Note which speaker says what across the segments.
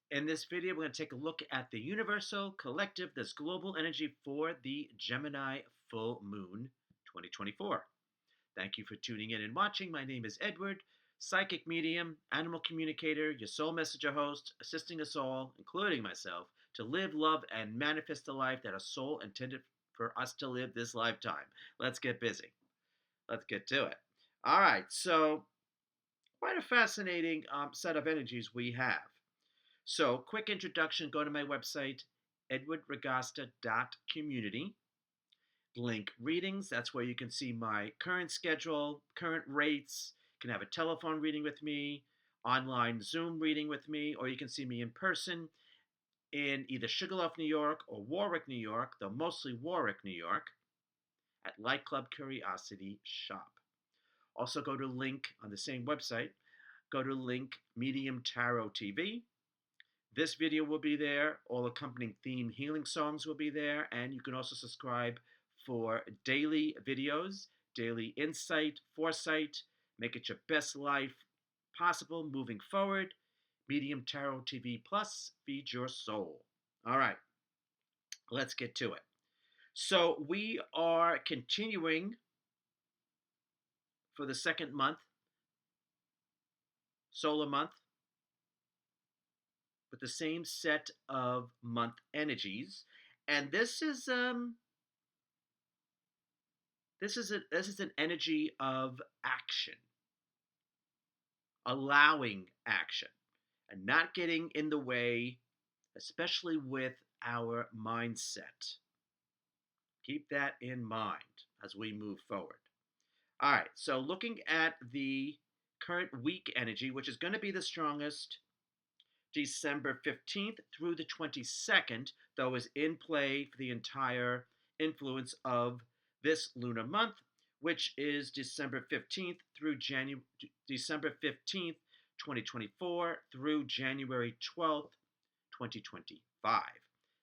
Speaker 1: In this video, we're going to take a look at the universal collective, this global energy for the Gemini full moon 2024. Thank you for tuning in and watching. My name is Edward, psychic medium, animal communicator, your soul messenger host, assisting us all, including myself, to live, love, and manifest the life that our soul intended for us to live this lifetime. Let's get busy. Let's get to it. All right, so quite a fascinating set of energies we have. So, quick introduction, go to my website, edwardragosta.community. Link readings, that's where you can see my current schedule, current rates. You can have a telephone reading with me, online Zoom reading with me, or you can see me in person in either Sugarloaf, New York or Warwick, New York, though mostly Warwick, New York, at Light Club Curiosity Shop. Also go to link on the same website, go to link Medium Tarot TV. This video will be there. All accompanying theme healing songs will be there. And you can also subscribe for daily videos, daily insight, foresight, make it your best life possible moving forward. Medium Tarot TV Plus, feed your soul. All right, let's get to it. So we are continuing for the second month, solar month, with the same set of month energies, and this is an energy of action, allowing action, and not getting in the way, especially with our mindset. Keep that in mind as we move forward. All right, so looking at the current week energy, which is going to be the strongest, December 15th through the 22nd, though is in play for the entire influence of this lunar month, which is December 15th through December 15th, 2024 through January 12th, 2025.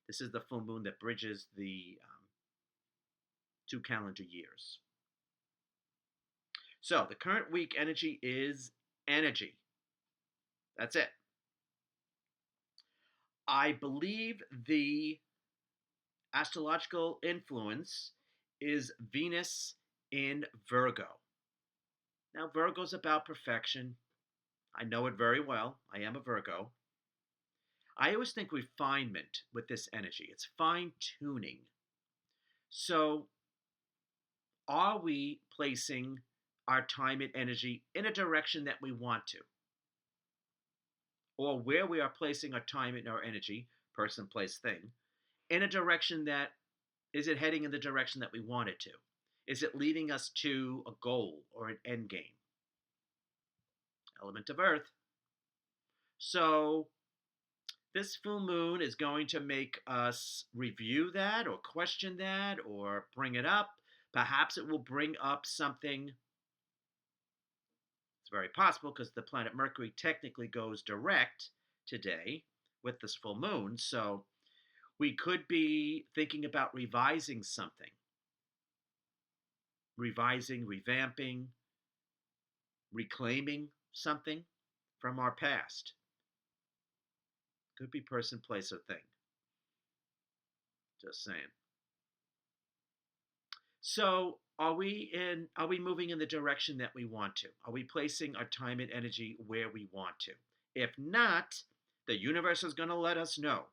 Speaker 1: This is the full moon that bridges the 2 calendar years. So the current week energy is energy. That's it. I believe the astrological influence is Venus in Virgo. Now, Virgo's about perfection. I know it very well. I am a Virgo. I always think refinement with this energy. It's fine-tuning. So, are we placing our time and energy in a direction that we want to? Or where we are placing our time and our energy, person, place, thing, in a direction that, is it heading in the direction that we want it to? Is it leading us to a goal or an end game? Element of Earth. So this full moon is going to make us review that or question that or bring it up. Perhaps it will bring up something. It's very possible because the planet Mercury technically goes direct today with this full moon. So we could be thinking about revising something. Revising, revamping, reclaiming something from our past. Could be person, place, or thing. Just saying. So are we moving in the direction that we want to? Are we placing our time and energy where we want to? If not, the universe is going to let us know.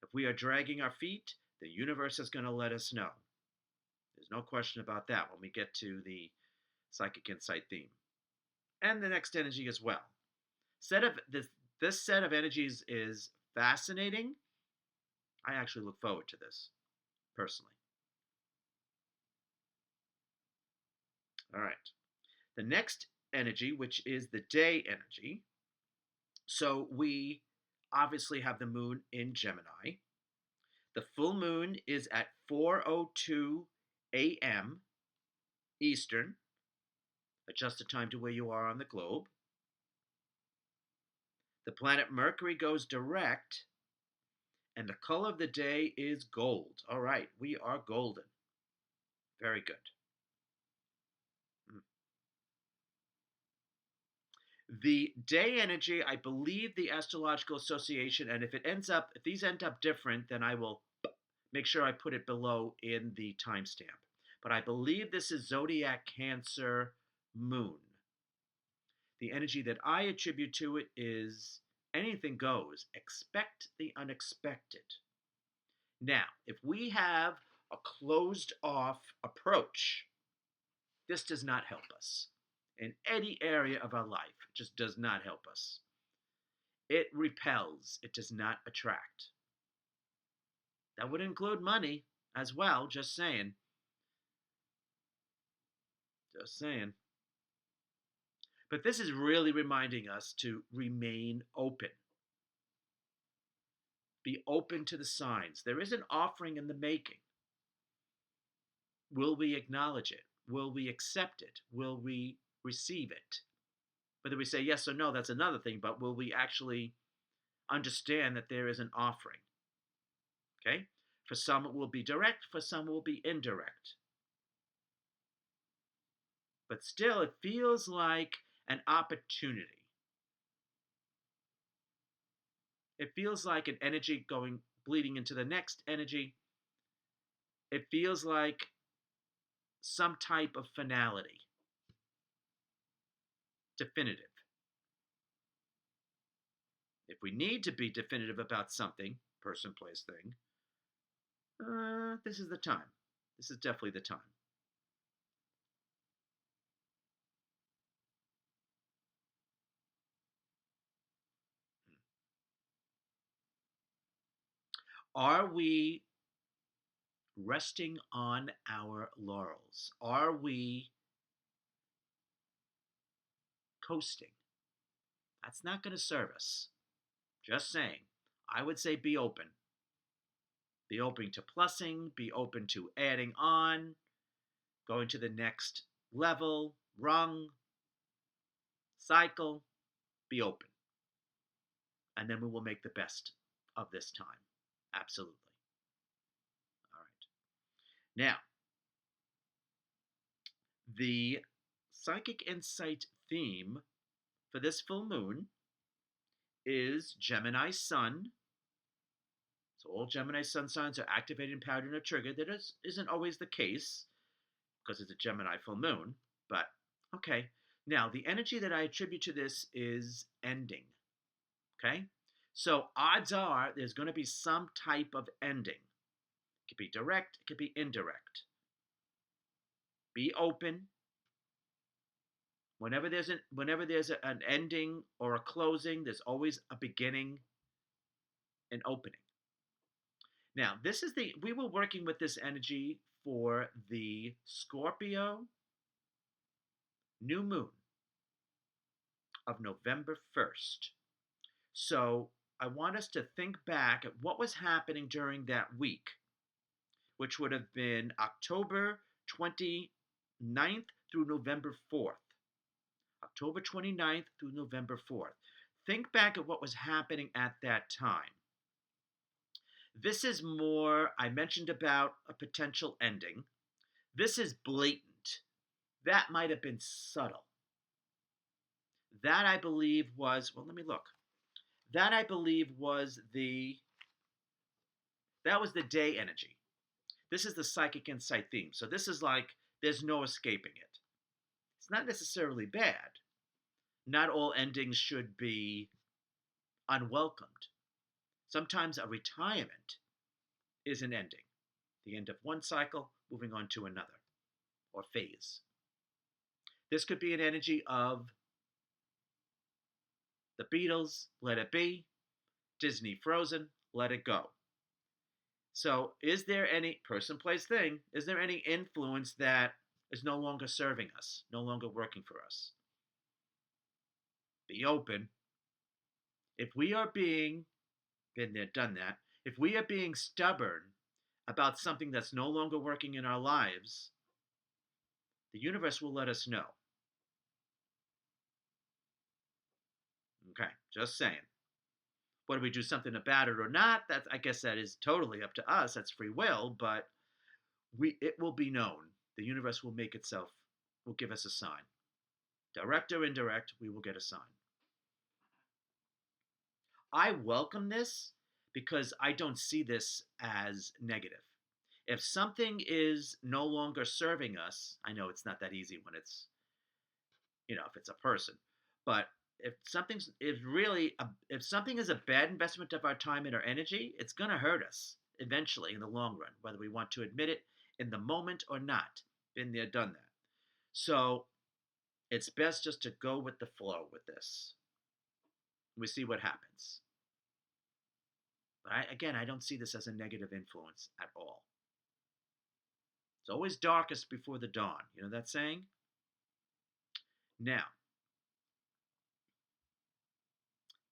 Speaker 1: If we are dragging our feet, the universe is going to let us know. There's no question about that when we get to the psychic insight theme. And the next energy as well. This set of energies is fascinating. I actually look forward to this, personally. All right. The next energy, which is the day energy. So we obviously have the moon in Gemini. The full moon is at 4:02 a.m. Eastern. Adjust the time to where you are on the globe. The planet Mercury goes direct, and the color of the day is gold. All right, we are golden. Very good. The day energy, I believe the astrological association, and if these end up different, then I will make sure I put it below in the timestamp. But I believe this is Zodiac Cancer Moon. The energy that I attribute to it is anything goes. Expect the unexpected. Now, if we have a closed off approach, this does not help us in any area of our life. It just does not help us. It repels, it does not attract. That would include money as well, just saying. Just saying. But this is really reminding us to remain open. Be open to the signs. There is an offering in the making. Will we acknowledge it? Will we accept it? Will we receive it? Whether we say yes or no, that's another thing, but will we actually understand that there is an offering? Okay? For some, it will be direct, for some, it will be indirect. But still, it feels like an opportunity. It feels like an energy bleeding into the next energy. It feels like some type of finality. Definitive. If we need to be definitive about something, person, place, thing, this is the time. This is definitely the time. Are we resting on our laurels? Are we coasting? That's not going to serve us. Just saying. I would say be open. Be open to plussing, be open to adding on, going to the next level, rung, cycle. Be open. And then we will make the best of this time. Absolutely. All right. Now, the psychic insight theme for this full moon is Gemini Sun. So all Gemini Sun signs are activated, empowered, and triggered. That isn't always the case because it's a Gemini full moon. But okay. Now, the energy that I attribute to this is ending. Okay? So odds are there's going to be some type of ending. It could be direct, it could be indirect. Be open. Whenever there's an ending or a closing, there's always a beginning, an opening. Now, we were working with this energy for the Scorpio new moon of November 1st. So I want us to think back at what was happening during that week, which would have been October 29th through November 4th. October 29th through November 4th. Think back at what was happening at that time. This is more, I mentioned about a potential ending. This is blatant. That might have been subtle. That I believe was, well, let me look. That I believe was that was the day energy. This is the psychic insight theme. So this is like, there's no escaping it. It's not necessarily bad. Not all endings should be unwelcomed. Sometimes a retirement is an ending. The end of one cycle, moving on to another, or phase. This could be an energy of the Beatles, Let It Be, Disney Frozen, Let It Go. So is there any person, place, thing, is there any influence that is no longer serving us, no longer working for us? Be open. If we are being, been there, done that, if we are being stubborn about something that's no longer working in our lives, the universe will let us know. Okay, just saying. Whether we do something about it or not, I guess that is totally up to us. That's free will, but it will be known. The universe will give us a sign. Direct or indirect, we will get a sign. I welcome this because I don't see this as negative. If something is no longer serving us, I know it's not that easy when it's, if it's a person, but if something's is really if something is a bad investment of our time and our energy, it's going to hurt us eventually in the long run, whether we want to admit it in the moment or not. Been there, done that. So it's best just to go with the flow with this. We see what happens. But again, I don't see this as a negative influence at all. It's always darkest before the dawn. You know that saying? Now,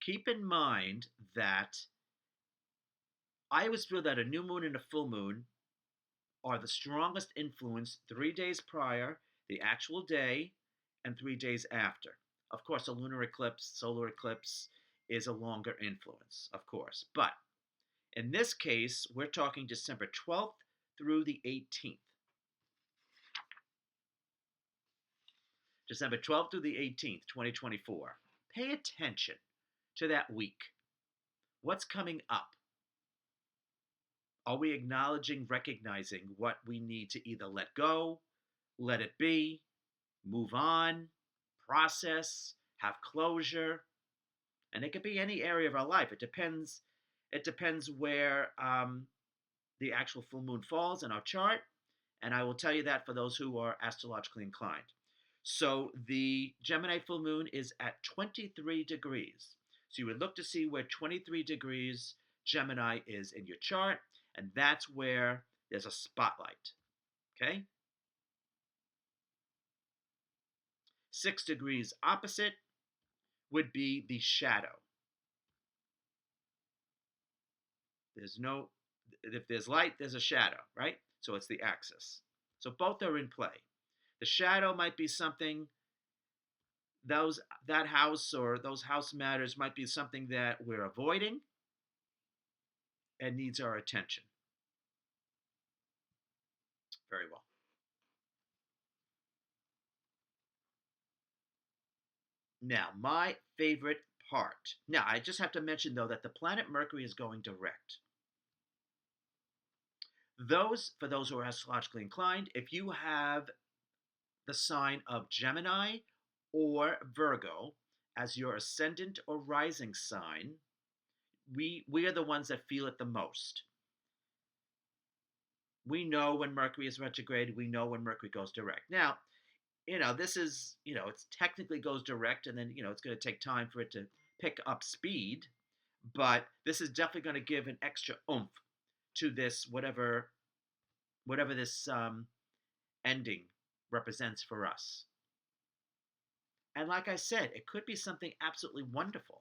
Speaker 1: keep in mind that I always feel that a new moon and a full moon are the strongest influence 3 days prior, the actual day, and 3 days after. Of course, a lunar eclipse, solar eclipse, is a longer influence, of course. But in this case, we're talking December 12th through the 18th. December 12th through the 18th, 2024. Pay attention to that week. What's coming up? Are we acknowledging, recognizing what we need to either let go, let it be, move on, process, have closure? And it could be any area of our life. It depends. It depends where the actual full moon falls in our chart, and I will tell you that for those who are astrologically inclined. So the Gemini full moon is at 23 degrees. So you would look to see where 23 degrees Gemini is in your chart, and that's where there's a spotlight. Okay? 6 degrees opposite would be the shadow. If there's light, there's a shadow, right? So it's the axis. So both are in play. The shadow might be something, that house or those house matters might be something that we're avoiding and needs our attention. Very well. Now, my favorite part. Now, I just have to mention though that the planet Mercury is going direct. For those who are astrologically inclined, if you have the sign of Gemini or Virgo as your ascendant or rising sign, we are the ones that feel it the most. We know when Mercury is retrograde, we know when Mercury goes direct. Now, this is, it's technically goes direct and then, it's going to take time for it to pick up speed, but this is definitely going to give an extra oomph to this, whatever this ending represents for us. And like I said, it could be something absolutely wonderful.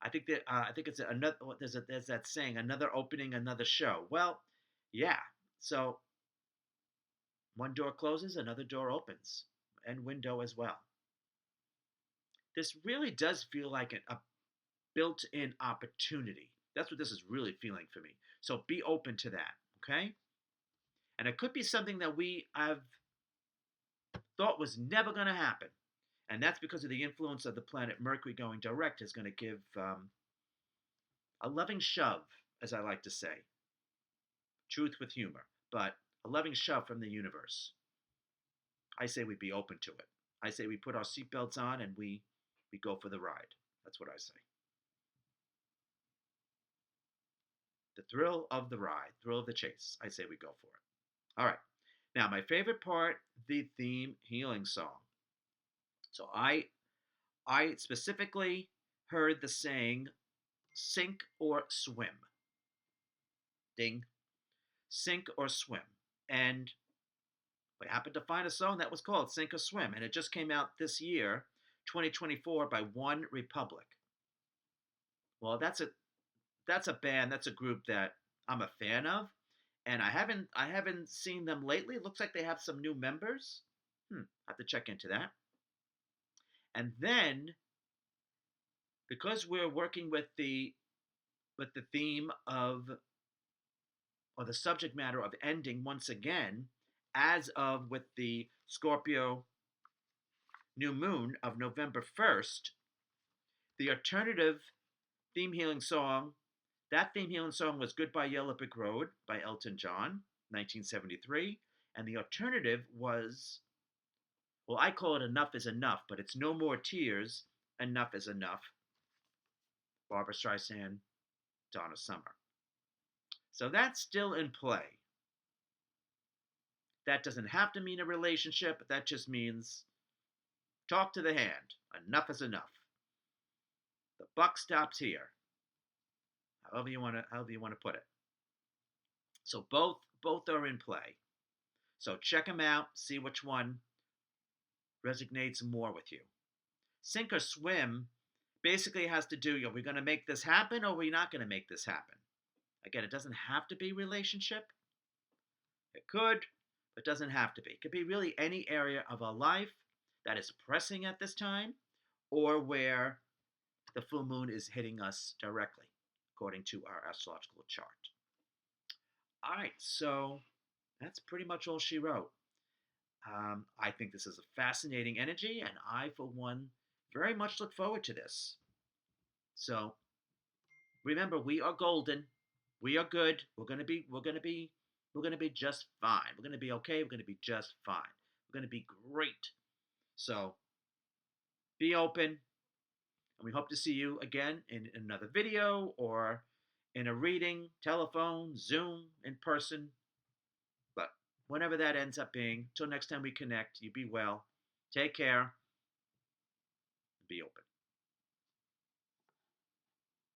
Speaker 1: I think it's another. There's that saying, another opening, another show. Well, yeah. So one door closes, another door opens, and window as well. This really does feel like a built-in opportunity. That's what this is really feeling for me. So be open to that, okay? And it could be something that we have thought was never going to happen, and that's because of the influence of the planet Mercury going direct is going to give a loving shove, as I like to say. Truth with humor, but a loving shove from the universe. I say we be open to it. I say we put our seatbelts on and we go for the ride. That's what I say. The thrill of the ride, thrill of the chase. I say we go for it. All right. Now, my favorite part, the theme healing song. So I specifically heard the saying, sink or swim. Ding. Sink or swim. And we happened to find a song that was called Sink or Swim, and it just came out this year, 2024, by OneRepublic. Well, that's a band, that's a group that I'm a fan of, and I haven't seen them lately. It looks like they have some new members. I have to check into that. And then, because we're working with the theme of, or the subject matter of ending once again, as of with the Scorpio new moon of November 1st, the alternative theme healing song, that theme healing song was Goodbye Yellow Brick Road by Elton John, 1973. And the alternative was, well, I call it Enough is Enough, but it's No More Tears, Enough is Enough, Barbara Streisand, Donna Summer. So that's still in play. That doesn't have to mean a relationship, that just means talk to the hand. Enough is enough. The buck stops here. However you want to put it. So both are in play. So check them out, see which one resonates more with you. Sink or swim basically has to do, are we going to make this happen or are we not going to make this happen? Again, it doesn't have to be relationship. It could, but it doesn't have to be. It could be really any area of our life that is pressing at this time or where the full moon is hitting us directly, according to our astrological chart. All right, so that's pretty much all she wrote. I think this is a fascinating energy, and I, for one, very much look forward to this. So remember, we are golden. We are good. We're gonna be just fine. We're gonna be okay. We're gonna be just fine. We're gonna be great. So be open, and we hope to see you again in another video or in a reading, telephone, Zoom, in person. But whenever that ends up being, till next time we connect, you be well, take care, and be open.